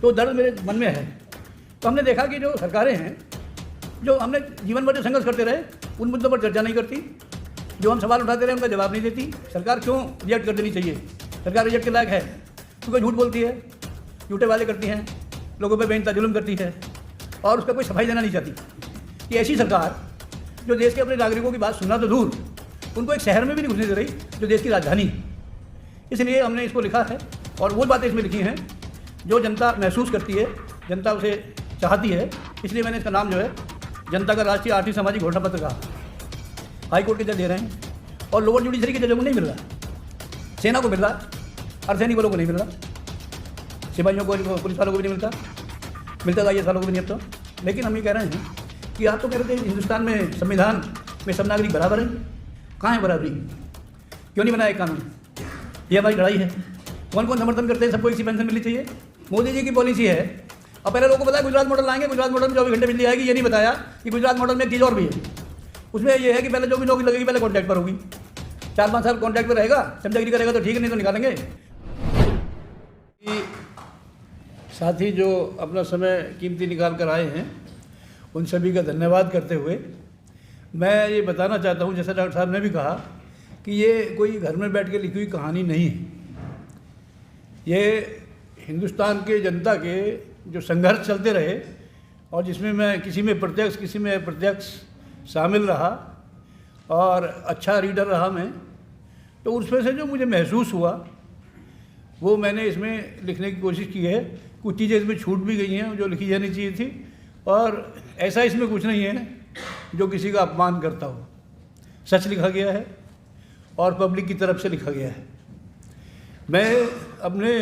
तो दर्द मेरे मन में है। तो हमने देखा कि जो सरकारें हैं, जो हमने जीवन भर जो संघर्ष करते रहे, उन मुद्दों पर चर्चा नहीं करती। जो हम सवाल उठाते रहे उनका जवाब नहीं देती। सरकार क्यों रिजेक्ट कर देनी चाहिए? सरकार रिजेक्ट के लायक है क्योंकि झूठ बोलती है, झूठे वादे करती हैं, लोगों पर बेइंतहा जुल्म करती है और उसका कोई सफाई देना नहीं चाहती। कि ऐसी सरकार जो देश के अपने नागरिकों की बात सुनना तो दूर, उनको एक शहर में भी नहीं घुसने दे रही जो देश की राजधानी है। इसलिए हमने इसको लिखा है और वो बातें इसमें लिखी हैं जो जनता महसूस करती है, जनता उसे चाहती है। इसलिए मैंने इसका नाम जो है जनता का राष्ट्रीय आर्थिक सामाजिक घोषणा पत्र कहा। हाई कोर्ट के जज दे रहे हैं और लोअर जुडिशरी के जजों को नहीं मिल रहा, सेना को मिल रहा, अर्धसैनिक बलों को नहीं मिल रहा, सिपाहियों को, पुलिस वालों को भी नहीं मिलता, मिलता था ये सालों को भी नहीं अब तो। लेकिन हम ये कह रहे हैं कि आप तो कह रहे थे हिंदुस्तान में संविधान में सब नागरिक बराबर हैं। कहाँ है बराबरी? क्यों नहीं बनाया एक कानून? ये हमारी लड़ाई है। कौन कौन समर्थन करते हैं सबको एक सी पेंशन मिलनी चाहिए? मोदी जी की पॉलिसी है। अब पहले लोगों को बताया गुजरात मॉडल लाएंगे, गुजरात मॉडल में 24 घंटे बिजली आएगी। ये नहीं बताया कि गुजरात मॉडल में एक चीज़ और भी है। उसमें यह है कि पहले जो भी नौकरी लगेगी पहले कॉन्ट्रैक्ट पर होगी, 4-5 साल कॉन्ट्रैक्ट पर रहेगा, चमचागिरी करेगा तो ठीक है, नहीं तो निकालेंगे। साथी जो अपना समय कीमती निकाल कर आए हैं उन सभी का धन्यवाद करते हुए मैं ये बताना चाहता हूँ, जैसा डॉक्टर साहब ने भी कहा कि ये कोई घर में बैठ के लिखी हुई कहानी नहीं है। ये हिंदुस्तान के जनता के जो संघर्ष चलते रहे और जिसमें मैं किसी में प्रत्यक्ष किसी में अप्रत्यक्ष शामिल रहा और अच्छा रीडर रहा मैं, तो उसमें से जो मुझे महसूस हुआ वो मैंने इसमें लिखने की कोशिश की है। कुछ चीज़ें इसमें छूट भी गई हैं जो लिखी जानी चाहिए थी, और ऐसा इसमें कुछ नहीं है जो किसी का अपमान करता हो। सच लिखा गया है और पब्लिक की तरफ से लिखा गया है। मैं अपने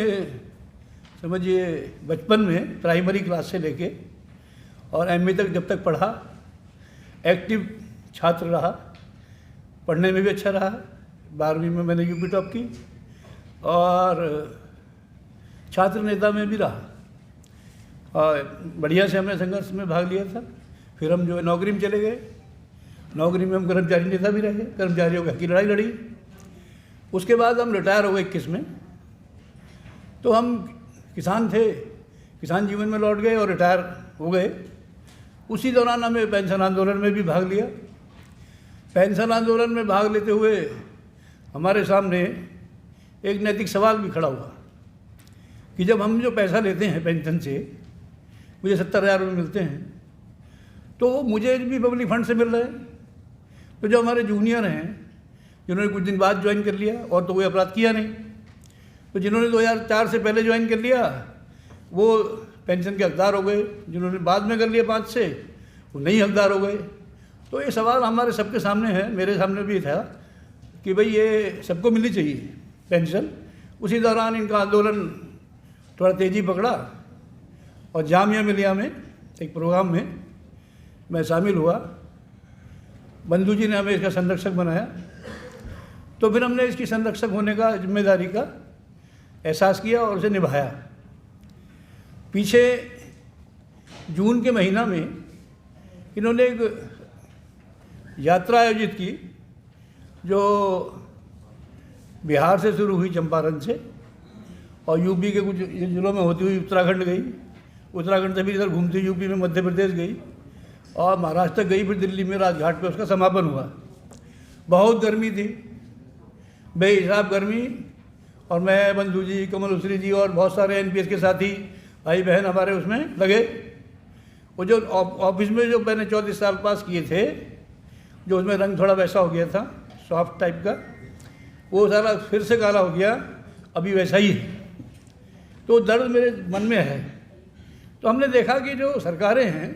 समझिए बचपन में प्राइमरी क्लास से लेके और एमए तक जब तक पढ़ा, एक्टिव छात्र रहा, पढ़ने में भी अच्छा रहा। 12वीं में मैंने यूपी टॉप की और छात्र नेता में भी रहा और बढ़िया से हमने संघर्ष में भाग लिया था। फिर हम जो है नौकरी में चले गए, नौकरी में हम कर्मचारी नेता भी रहे, कर्मचारियों की लड़ाई लड़ी। उसके बाद हम रिटायर हो गए 21 में। तो हम किसान थे, किसान जीवन में लौट गए और रिटायर हो गए। उसी दौरान हमें पेंशन आंदोलन में भी भाग लिया। पेंशन आंदोलन में भाग लेते हुए हमारे सामने एक नैतिक सवाल भी खड़ा हुआ कि जब हम जो पैसा लेते हैं पेंशन से, मुझे 70,000 रुपये मिलते हैं, तो मुझे भी पब्लिक फंड से मिल रहे हैं। तो जो हमारे जूनियर हैं जिन्होंने कुछ दिन बाद ज्वाइन कर लिया और तो कोई अपराध किया नहीं, तो जिन्होंने 2004 से पहले ज्वाइन कर लिया वो पेंशन के हकदार हो गए, जिन्होंने बाद में कर लिया 5 से वो नहीं हकदार हो गए। तो ये सवाल हमारे सबके सामने है, मेरे सामने भी था कि भाई ये सबको मिलनी चाहिए पेंशन। उसी दौरान इनका आंदोलन थोड़ा तेज़ी पकड़ा और जामिया मिलिया में एक प्रोग्राम में मैं शामिल हुआ। बंधु जी ने हमें इसका संरक्षक बनाया। तो फिर हमने इसकी संरक्षक होने का जिम्मेदारी का एहसास किया और उसे निभाया। पीछे जून के महीना में इन्होंने एक यात्रा आयोजित की जो बिहार से शुरू हुई, चंपारण से, और यूपी के कुछ जिलों में होती हुई उत्तराखंड गई, उत्तराखंड से भी इधर घूमती यूपी में मध्य प्रदेश गई और महाराष्ट्र तक गई, फिर दिल्ली में राजघाट पे उसका समापन हुआ। बहुत गर्मी थी, बेहिसाब गर्मी, और मैं, बंधु जी, कमल उसरी जी और बहुत सारे एनपीएस के साथी भाई बहन हमारे उसमें लगे। वो जो ऑफिस में जो मैंने 34 साल पास किए थे, जो उसमें रंग थोड़ा वैसा हो गया था, सॉफ्ट टाइप का, वो सारा फिर से काला हो गया, अभी वैसा ही है। तो दर्द मेरे मन में है। तो हमने देखा कि जो सरकारें हैं,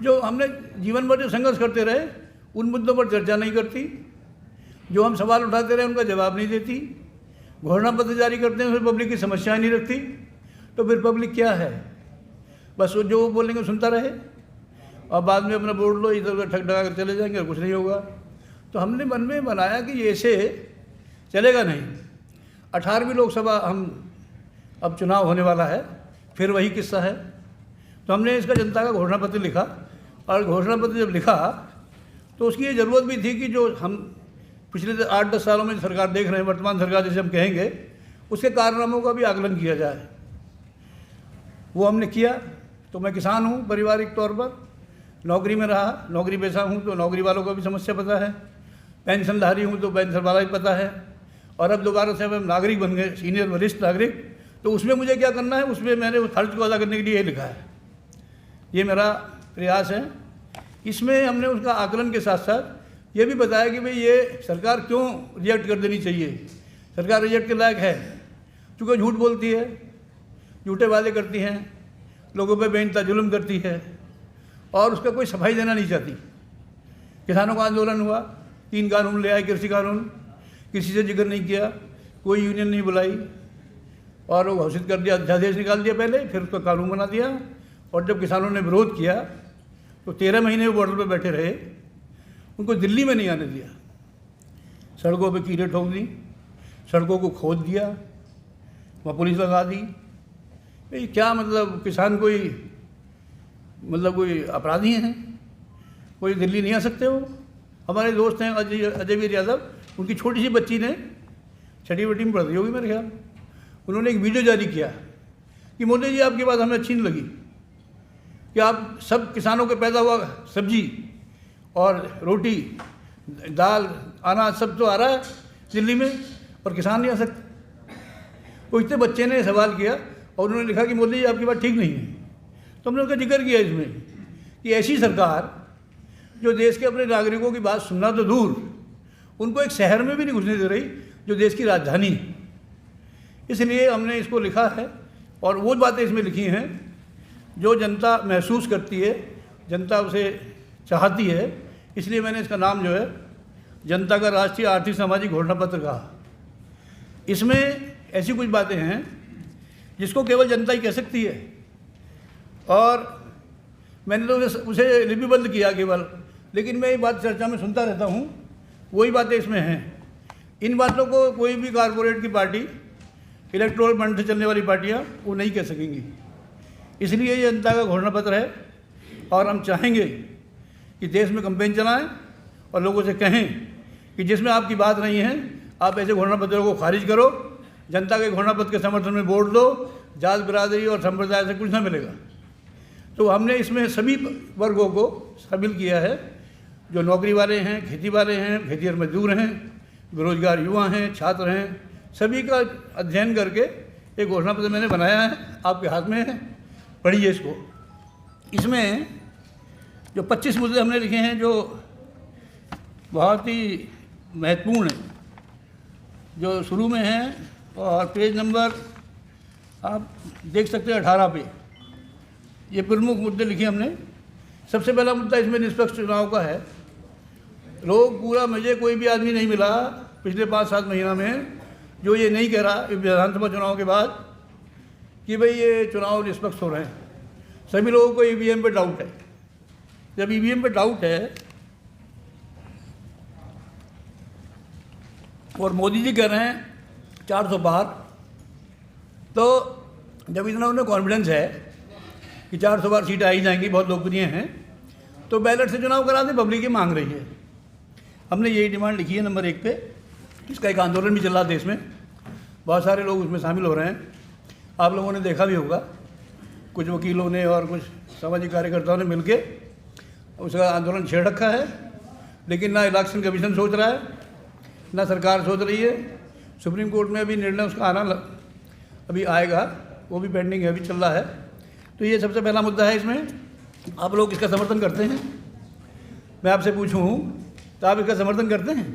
जो हमने जीवन भर जो संघर्ष करते रहे, उन मुद्दों पर चर्चा नहीं करती। जो हम सवाल उठाते रहे उनका जवाब नहीं देती। घोषणा पत्र जारी करते हैं, फिर पब्लिक की समस्याएं नहीं रखती। तो फिर पब्लिक क्या है? बस वो जो बोलेंगे सुनता रहे और बाद में अपना बोर्ड लो, इधर उधर ठग ठगा कर चले जाएंगे और कुछ नहीं होगा। तो हमने मन में बनाया कि ये ऐसे चलेगा नहीं। 18वीं लोकसभा हम अब चुनाव होने वाला है, फिर वही किस्सा है। तो हमने इसका जनता का घोषणा पत्र लिखा, और घोषणा पत्र जब लिखा तो उसकी ये ज़रूरत भी थी कि जो हम पिछले 8-10 सालों में सरकार देख रहे हैं, वर्तमान सरकार जैसे हम कहेंगे, उसके कारनामों का भी आकलन किया जाए। वो हमने किया। तो मैं किसान हूँ पारिवारिक तौर पर, नौकरी में रहा, नौकरी पेशा हूँ तो नौकरी वालों को भी समस्या पता है, पेंशनधारी हूँ तो पेंशन वाला भी पता है, और अब दोबारा से हम नागरिक बन गए, सीनियर वरिष्ठ नागरिक। तो उसमें मुझे क्या करना है, उसमें मैंने उस फर्ज को अदा करने के लिए ये लिखा है, ये मेरा प्रयास है। इसमें हमने उसका आकलन के साथ साथ ये भी बताया कि भाई ये सरकार क्यों रिजेक्ट कर देनी चाहिए। सरकार रिजेक्ट के लायक है क्योंकि झूठ बोलती है, झूठे वादे करती हैं, लोगों पे बेइंतहा जुल्म करती है और उसका कोई सफाई देना नहीं चाहती। किसानों का आंदोलन हुआ, 3 कानून ले आए, कृषि कानून, किसी से जिक्र नहीं किया, कोई यूनियन नहीं बुलाई और वो घोषित कर दिया, अध्यादेश निकाल दिया पहले, फिर उसका कानून बना दिया। और जब किसानों ने विरोध किया तो 13 महीने वो बॉर्डर पर बैठे रहे, उनको दिल्ली में नहीं आने दिया, सड़कों पे कीलें ठोक दी, सड़कों को खोद दिया, वहाँ पुलिस लगा दी। भाई क्या मतलब, किसान कोई मतलब कोई अपराधी हैं, कोई दिल्ली नहीं आ सकते हो। हमारे दोस्त हैं अजयवीर यादव, उनकी छोटी सी बच्ची ने 6ठी बेटी में पढ़ रही होगी मेरे ख्याल, उन्होंने एक वीडियो जारी किया कि मोदी जी आपकी बात हमें अच्छी नहीं लगी कि आप सब किसानों के पैदा हुआ सब्जी और रोटी, दाल, अनाज सब तो आ रहा है दिल्ली में और किसान नहीं आ सकते। वो इतने बच्चे ने सवाल किया और उन्होंने लिखा कि मोदी जी आपकी बात ठीक नहीं है। तो हमने उनका जिक्र किया इसमें कि ऐसी सरकार जो देश के अपने नागरिकों की बात सुनना तो दूर, उनको एक शहर में भी नहीं घुसने दे रही जो देश की राजधानी है। इसलिए हमने इसको लिखा है और वो बातें इसमें लिखी हैं जो जनता महसूस करती है, जनता उसे चाहती है। इसलिए मैंने इसका नाम जो है जनता का राष्ट्रीय आर्थिक सामाजिक घोषणा पत्र कहा। इसमें ऐसी कुछ बातें हैं जिसको केवल जनता ही कह सकती है और मैंने तो उसे लिपिबद्ध किया केवल, लेकिन मैं ये बात चर्चा में सुनता रहता हूँ, वही बातें इसमें हैं। इन बातों को कोई भी कारपोरेट की पार्टी, इलेक्टोरल फंड से चलने वाली पार्टियाँ वो नहीं कह सकेंगी। इसलिए ये जनता का घोषणा पत्र है और हम चाहेंगे कि देश में कैंपेन चलाएं और लोगों से कहें कि जिसमें आपकी बात नहीं है आप ऐसे घोषणा पत्रों को खारिज करो, जनता के घोषणा पत्र के समर्थन में वोट दो, जात बिरादरी और संप्रदाय से कुछ ना मिलेगा। तो हमने इसमें सभी वर्गों को शामिल किया है, जो नौकरी वाले हैं, खेती वाले हैं, खेतिहर मजदूर हैं, बेरोजगार युवा हैं, छात्र हैं, सभी का अध्ययन करके एक घोषणा पत्र मैंने बनाया है, आपके हाथ में है, पढ़िए इसको। इसमें जो 25 मुद्दे हमने लिखे हैं जो बहुत ही महत्वपूर्ण हैं, जो शुरू में हैं और पेज नंबर आप देख सकते हैं 18 पे ये प्रमुख मुद्दे लिखे हमने। सबसे पहला मुद्दा इसमें निष्पक्ष चुनाव का है। लोग पूरा मुझे कोई भी आदमी नहीं मिला पिछले 5-7 महीना में जो ये नहीं कह रहा विधानसभा चुनाव के बाद कि भाई ये चुनाव निष्पक्ष हो रहे हैं। सभी लोगों को ईवीएम पे डाउट है। जब ईवीएम पे डाउट है और मोदी जी कह रहे हैं 400 पार, तो जब इतना उन्हें कॉन्फिडेंस है कि 400 बार सीटें आई जाएंगी, बहुत लोकप्रिय हैं, तो बैलेट से चुनाव करा दें, पब्लिक ही मांग रही है। हमने यही डिमांड लिखी है नंबर 1 पे। इसका एक आंदोलन भी चल रहा देश में, बहुत सारे लोग उसमें शामिल हो रहे हैं। आप लोगों ने देखा भी होगा, कुछ वकीलों ने और कुछ सामाजिक कार्यकर्ताओं ने मिलके उसका आंदोलन छेड़ रखा है। लेकिन ना इलेक्शन कमीशन सोच रहा है, ना सरकार सोच रही है। सुप्रीम कोर्ट में अभी निर्णय उसका आना अभी आएगा, वो भी पेंडिंग है, अभी चल रहा है। तो ये सबसे पहला मुद्दा है। इसमें आप लोग इसका समर्थन करते हैं? मैं आपसे पूछूं तो आप इसका समर्थन करते हैं?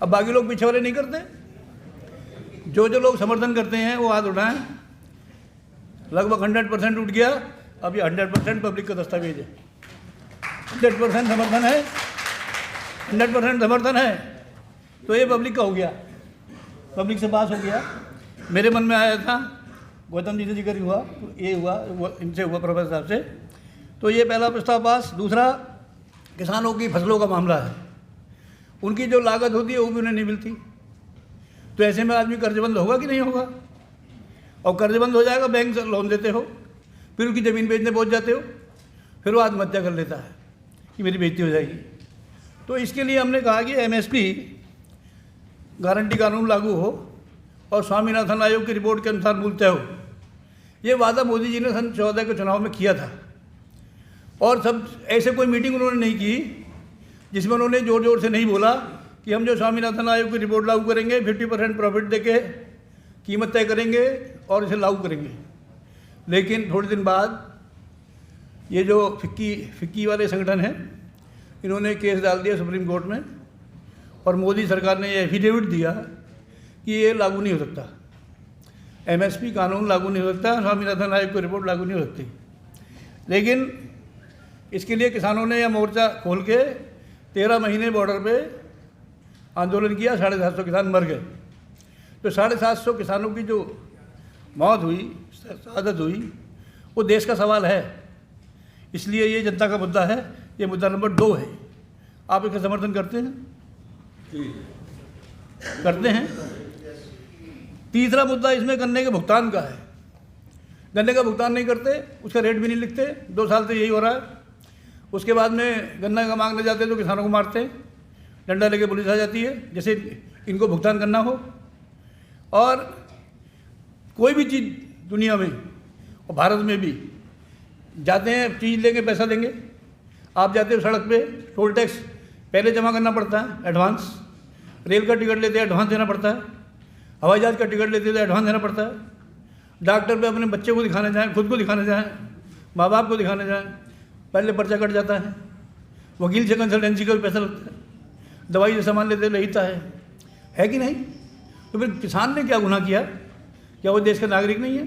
अब बाकी लोग पीछे वाले नहीं करते। जो लोग समर्थन करते हैं वो हाथ उठाएं। लगभग 100% उठ गया। अब ये 100% पब्लिक का दस्तावेज है। 100% समर्थन है, 100% समर्थन है, तो ये पब्लिक का हो गया, पब्लिक से पास हो गया। मेरे मन में आया था, गौतम जी से जिक्र हुआ, तो ये हुआ, इनसे हुआ, प्रोफेसर साहब से। तो ये पहला प्रस्ताव पास। दूसरा, किसानों की फसलों का मामला है। उनकी जो लागत होती है वो भी उन्हें नहीं मिलती। तो ऐसे में आदमी कर्जबंद होगा कि नहीं होगा? और कर्जबंद हो जाएगा, बैंक से लोन देते हो, फिर उसकी ज़मीन बेचने पहुंच जाते हो, फिर वो आत्महत्या कर लेता है कि मेरी बेइज्जती हो जाएगी। तो इसके लिए हमने कहा कि एमएसपी गारंटी कानून लागू हो और स्वामीनाथन आयोग की रिपोर्ट के अनुसार मूल्य तय हो। ये वादा मोदी जी ने सन 2014 के चुनाव में किया था, और सब ऐसे कोई मीटिंग उन्होंने नहीं की जिसमें उन्होंने जोर जोर से नहीं बोला कि हम जो स्वामीनाथन आयोग की रिपोर्ट लागू करेंगे, 50% प्रॉफिट देके कीमत तय करेंगे और इसे लागू करेंगे। लेकिन थोड़े दिन बाद ये जो फिक्की वाले संगठन हैं, इन्होंने केस डाल दिया सुप्रीम कोर्ट में, और मोदी सरकार ने ये एफिडेविट दिया कि ये लागू नहीं हो सकता, एमएसपी कानून लागू नहीं हो सकता, स्वामीनाथन आयोग की रिपोर्ट लागू नहीं हो सकती। लेकिन इसके लिए किसानों ने यह मोर्चा खोल के 13 महीने बॉर्डर पे आंदोलन किया, 750 किसान मर गए। तो 750 किसानों की जो मौत हुई, शहादत हुई, वो देश का सवाल है। इसलिए ये जनता का मुद्दा है, ये मुद्दा नंबर 2 है। आप इसका समर्थन करते हैं? करते हैं। तीसरा मुद्दा इसमें गन्ने के भुगतान का है। गन्ने का भुगतान नहीं करते, उसका रेट भी नहीं लिखते, 2 साल से यही हो रहा है। उसके बाद में गन्ना का मांगने जाते हैं तो किसानों को मारते हैं, डंडा लेके पुलिस आ जाती है जैसे इनको भुगतान करना हो। और कोई भी चीज़ दुनिया में और भारत में भी जाते हैं, चीज़ लेंगे पैसा देंगे, आप जाते हो सड़क पे, टोल टैक्स पहले जमा करना पड़ता है एडवांस, रेल का टिकट लेते हैं एडवांस देना पड़ता है, हवाई जहाज़ का टिकट लेते हैं तो एडवांस देना पड़ता है, डॉक्टर पे अपने बच्चे को दिखाने जाएँ, खुद को दिखाने जाएँ, माँ बाप को दिखाने जाएँ, पहले पर्चा कट जाता है, वकील से कंसल्टेंसी का भी पैसा लगता है, दवाई से सामान लेते रहता है कि नहीं? तो फिर किसान ने क्या गुनाह किया? क्या वो देश का नागरिक नहीं है?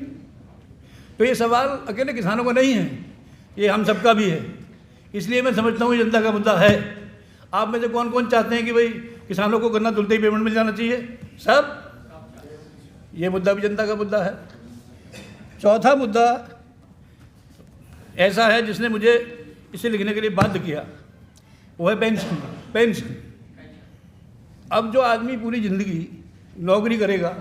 तो ये सवाल अकेले किसानों का नहीं है, ये हम सबका भी है। इसलिए मैं समझता हूँ ये जनता का मुद्दा है। आप में से कौन कौन चाहते हैं कि भाई किसानों को गन्ना तुलते ही पेमेंट मिल जाना चाहिए? सब। ये मुद्दा भी जनता का मुद्दा है। चौथा मुद्दा ऐसा है जिसने मुझे इसे लिखने के लिए बाध्य किया, वो है पेंशन। अब जो आदमी पूरी ज़िंदगी नौकरी करेगा,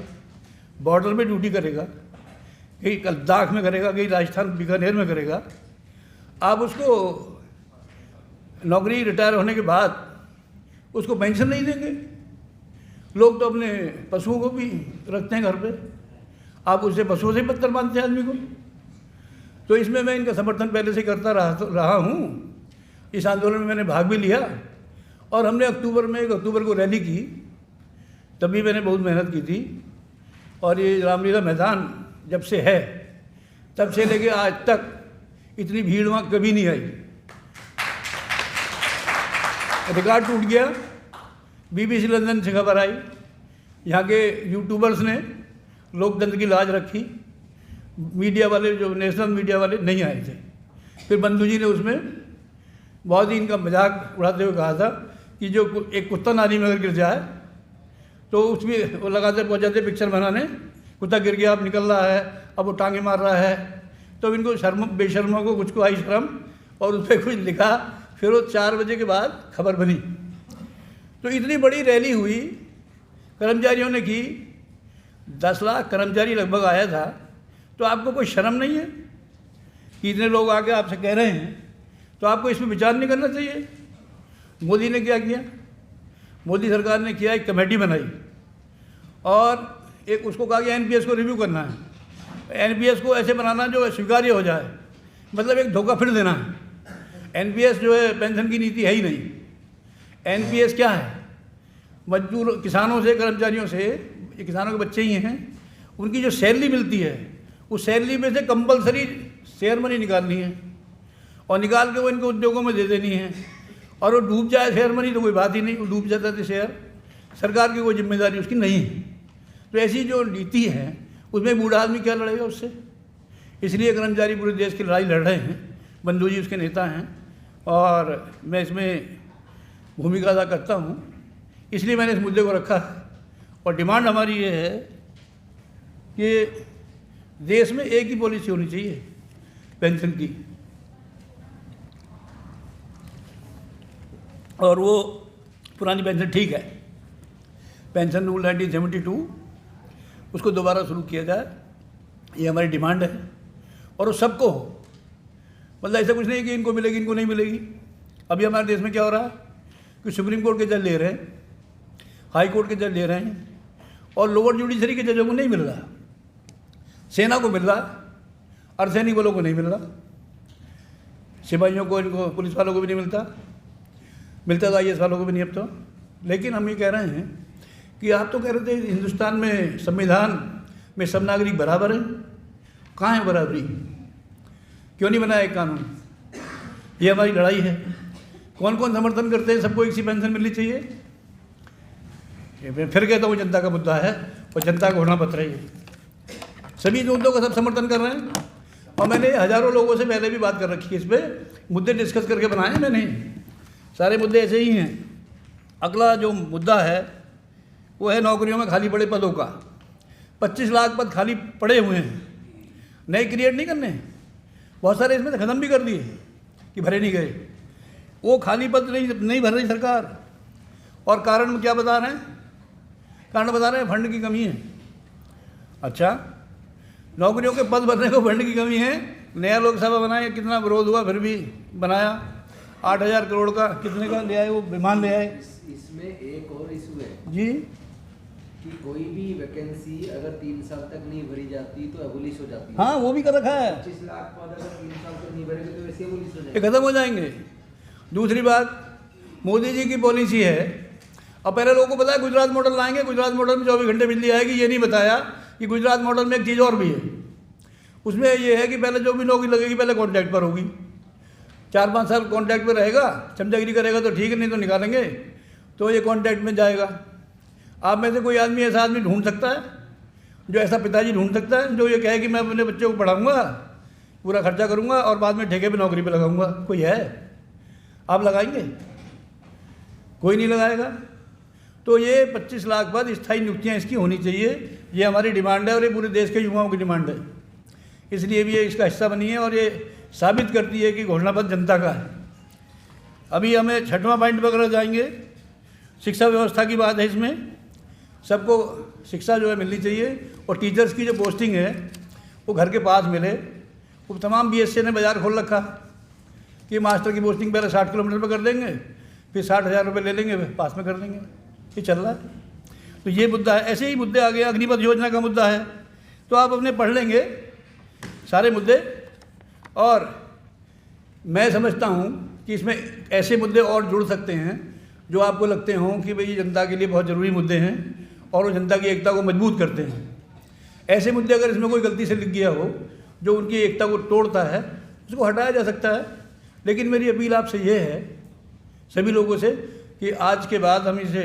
बॉर्डर पे ड्यूटी करेगा, कहीं लद्दाख में करेगा, कहीं राजस्थान बीकानेर में करेगा, आप उसको नौकरी रिटायर होने के बाद उसको पेंशन नहीं देंगे। लोग तो अपने पशुओं को भी रखते हैं घर पे, आप उससे पशुओं से बदतर मानते हैं आदमी को। तो इसमें मैं इनका समर्थन पहले से करता रहा हूँ। इस आंदोलन में मैंने भाग भी लिया, और हमने 1 अक्टूबर को रैली की, तभी मैंने बहुत मेहनत की थी। और ये रामलीला मैदान जब से है, तब से लेके आज तक इतनी भीड़ वहाँ कभी नहीं आई। रिकॉर्ड टूट गया। BBC लंदन से खबर आई, यहाँ के यूट्यूबर्स ने लोकतंत्र की लाज रखी, मीडिया वाले जो नेशनल मीडिया वाले नहीं आए थे। फिर बंधु जी ने उसमें बहुत ही इनका मजाक उड़ाते हुए कहा था कि जो एक कुत्ता नाली में अगर गिर जाए तो उसमें वो लगाते पहुँचाते पिक्चर बनाने, कुत्ता गिर गया, अब निकल रहा है, अब वो टांगे मार रहा है। तो इनको बेशर्मों को कुछ को आई शर्म, और उस पर कुछ लिखा। फिर वो 4 बजे के बाद खबर बनी। तो इतनी बड़ी रैली हुई, कर्मचारियों ने की, 10 लाख कर्मचारी लगभग आया था। तो आपको कोई शर्म नहीं है कि इतने लोग आके आपसे कह रहे हैं, तो आपको इसमें विचार नहीं करना चाहिए? मोदी ने क्या किया? मोदी सरकार ने किया, एक कमेटी बनाई और एक उसको कहा कि NPS को रिव्यू करना है। NPS को ऐसे बनाना जो स्वीकार्य हो जाए, मतलब एक धोखा फिर देना है। NPS जो है पेंशन की नीति है ही नहीं। NPS क्या है? मजदूर किसानों से, कर्मचारियों से, ये किसानों के बच्चे ही हैं, उनकी जो सैलरी मिलती है उस सैलरी में से कंपलसरी शेयर मनी निकालनी है, और निकाल के वो इनको उद्योगों में दे देनी है। और वो डूब जाए शेयर मनी तो कोई बात ही नहीं, वो डूब जाता था शेयर, सरकार की कोई जिम्मेदारी उसकी नहीं है। तो ऐसी जो नीति है उसमें बूढ़ा आदमी क्या लड़ेगा उससे? इसलिए कर्मचारी पूरे देश की लड़ाई लड़ रहे हैं, बंधु जी उसके नेता हैं, और मैं इसमें भूमिका अदा करता हूँ। इसलिए मैंने इस मुद्दे को रखा। और डिमांड हमारी ये है कि देश में एक ही पॉलिसी होनी चाहिए पेंशन की, और वो पुरानी पेंशन ठीक है, पेंशन रूल 1972 उसको दोबारा शुरू किया जाए, ये हमारी डिमांड है। और वो सबको हो, मतलब ऐसा कुछ नहीं कि इनको मिलेगी इनको नहीं मिलेगी। अभी हमारे देश में क्या हो रहा है कि सुप्रीम कोर्ट के जज ले रहे हैं, हाई कोर्ट के जज ले रहे हैं, और लोअर जुडिशरी के जजों को नहीं मिल रहा, सेना को मिल रहा। अर्धसैनिक बलों को नहीं मिल रहा, सिपाहियों को, इनको पुलिस वालों को भी नहीं मिलता, मिलता तो IAS वालों को भी नहीं अब तो। लेकिन हम ये कह रहे हैं कि आप तो कह रहे थे हिंदुस्तान में संविधान में सब नागरिक बराबर हैं, कहाँ है बराबरी? क्यों नहीं बनाया एक कानून? ये हमारी लड़ाई है। कौन कौन समर्थन करते हैं सबको एक सी पेंशन मिलनी चाहिए? फिर कहता हूँ जनता का मुद्दा है और जनता को होना पड़ रही है। सभी मुद्दों का सब समर्थन कर रहे हैं और मैंने हज़ारों लोगों से पहले भी बात कर रखी है, इस पर मुद्दे डिस्कस करके बनाए हैं मैंने। सारे मुद्दे ऐसे ही हैं। अगला जो मुद्दा है वो है नौकरियों में खाली पड़े पदों का। 25 लाख पद खाली पड़े हुए हैं, नए क्रिएट नहीं करने। बहुत सारे इसमें ख़त्म भी कर दिए कि भरे नहीं गए। वो खाली पद नहीं भर रही सरकार। और कारण क्या बता रहे हैं? कारण बता रहे हैं फंड की कमी है। अच्छा, नौकरियों के पद भरने को फंड की कमी है। नया लोकसभा बनाया, कितना विरोध हुआ, फिर भी बनाया। 8,000 करोड़ का कितने का ले आए? वो विमान ले आए। इसमें एक और इशू है जी कि कोई भी वैकेंसी अगर 3 साल तक नहीं भरी जाती तो एबोलिश हो जाती है। हाँ, वो भी कर रखा है। 25 लाख पद अगर 3 साल तक नहीं भरेंगे तो वैसे एबोलिश हो ये जाएंगे, खत्म हो जाएंगे। दूसरी बात, मोदी जी की पॉलिसी है, अब पहले लोगों को पता है गुजरात मॉडल लाएंगे, गुजरात मॉडल में 24 घंटे बिजली आएगी। ये नहीं बताया कि गुजरात मॉडल में एक चीज़ और भी है। उसमें ये है कि पहले जो भी नौकरी लगेगी पहले कॉन्ट्रैक्ट पर होगी। 4-5 साल कॉन्ट्रैक्ट पर रहेगा, चमचागिरी करेगा तो ठीक है, नहीं तो निकालेंगे। तो ये कॉन्ट्रैक्ट में जाएगा। आप में से कोई आदमी ऐसा आदमी ढूंढ सकता है जो ऐसा पिताजी ढूंढ सकता है जो ये कहे कि मैं अपने बच्चे को पढ़ाऊँगा, पूरा खर्चा करूँगा और बाद में ठेके पे नौकरी पे लगाऊँगा? कोई है? आप लगाएंगे? कोई नहीं लगाएगा। तो ये 25 लाख बाद स्थायी नियुक्तियाँ इसकी होनी चाहिए। ये हमारी डिमांड है और ये पूरे देश के युवाओं की डिमांड है। इसलिए भी ये इसका हिस्सा बनी है और ये साबित करती है कि घोषणा पत्र जनता का है। अभी हमें 6वां पॉइंट वगैरह जाएंगे। शिक्षा व्यवस्था की बात है। इसमें सबको शिक्षा जो है मिलनी चाहिए और टीचर्स की जो पोस्टिंग है वो घर के पास मिले। वो तमाम BSc ने बाज़ार खोल रखा कि मास्टर की पोस्टिंग पहले 60 किलोमीटर पर कर देंगे, फिर 60,000 रुपये ले लेंगे, पास में कर देंगे। ये चल रहा है। तो ये मुद्दा है। ऐसे ही मुद्दे आ गए। अग्निपथ योजना का मुद्दा है, तो आप अपने पढ़ लेंगे सारे मुद्दे। और मैं समझता हूँ कि इसमें ऐसे मुद्दे और जुड़ सकते हैं जो आपको लगते हों कि भाई जनता के लिए बहुत ज़रूरी मुद्दे हैं और वो जनता की एकता को मजबूत करते हैं। ऐसे मुद्दे अगर इसमें कोई गलती से लिख गया हो जो उनकी एकता को तोड़ता है, उसको हटाया जा सकता है। लेकिन मेरी अपील आपसे ये है सभी लोगों से कि आज के बाद हम इसे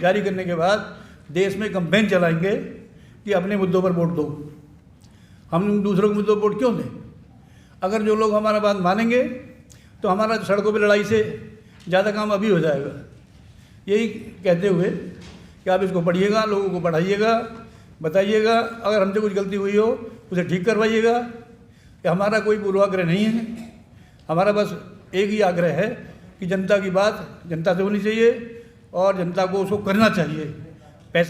जारी करने के बाद देश में कैंपेन चलाएंगे कि अपने मुद्दों पर वोट दो। हम दूसरों के मुद्दों पर वोट क्यों दें? अगर जो लोग हमारा बात मानेंगे तो हमारा सड़कों पर लड़ाई से ज़्यादा काम अभी हो जाएगा। यही कहते हुए कि आप इसको पढ़िएगा, लोगों को पढ़ाइएगा, बताइएगा। अगर हमसे कुछ गलती हुई हो उसे ठीक करवाइएगा। कि हमारा कोई पूर्वाग्रह नहीं है। हमारा बस एक ही आग्रह है कि जनता की बात जनता से होनी चाहिए और जनता को उसको करना चाहिए।